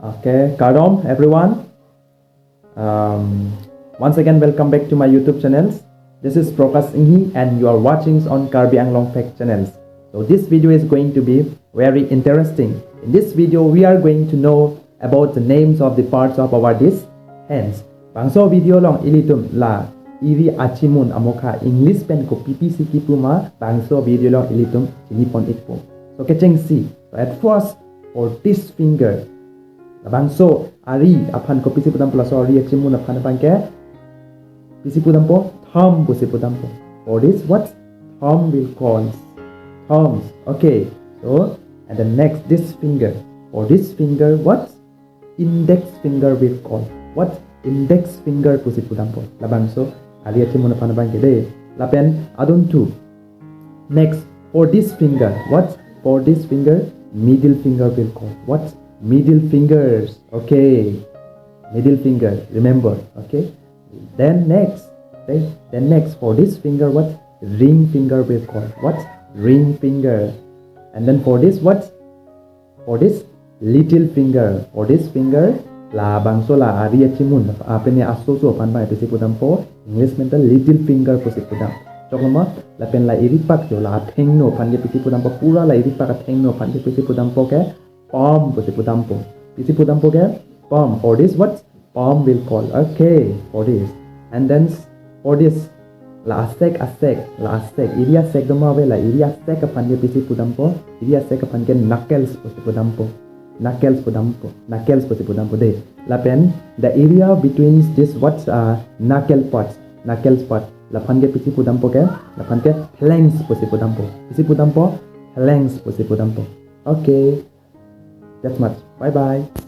Okay, Karom, everyone. Once again, welcome back to my YouTube channels. This is Prokas Inghi, and you are watching on Karbianglong Fact channels. So this video is going to be very interesting. In this video, we are going to know about the names of the parts of our dish. Hence, bangso video long ilitum la iri achimun amoka English pen ko PPC kipuma bangso video long ilitum inipon itpum. So catching see. So at first, for this finger, bangso ari aphan ko pisi pudam plus ari achimun aphan ke pisi pudam po thumb pisi pudam po. For this, what thumb will call thumbs. Okay. So and the next this finger. For this finger, what index finger will call. What index finger pusi pudam po. Labangso ali achimun aphan ke de lapen adun tu. Next for this finger, what for this finger middle finger will call. What middle fingers. Okay, middle finger, remember. Okay, then next for this finger, what ring finger will call. What ring finger. And then for this, what for this little finger. For this finger la bangso la ari achimun apene aso so pan ba pisi pudam po English mental little finger pusi pudam choklama la pen la iripak jo la thengno pan ke pisi pudam po pura la iripak thengno pan ke pisi pudam po ke palm pusi pudam po pisi pudam po ke palm. For this, what palm will call. Okay, for this. And then for this la asek iria sek doma ve la iria sek pan ke pisi pudam po iria sek pan ke knuckles pusi pudam po knuckles pusi pudam po de la pen the area between this what knuckle part la pan ke pisi pudam po ke la pan ke phalanx pusi pudam po phalanx pusi pudam po. Okay, that's much. Bye bye.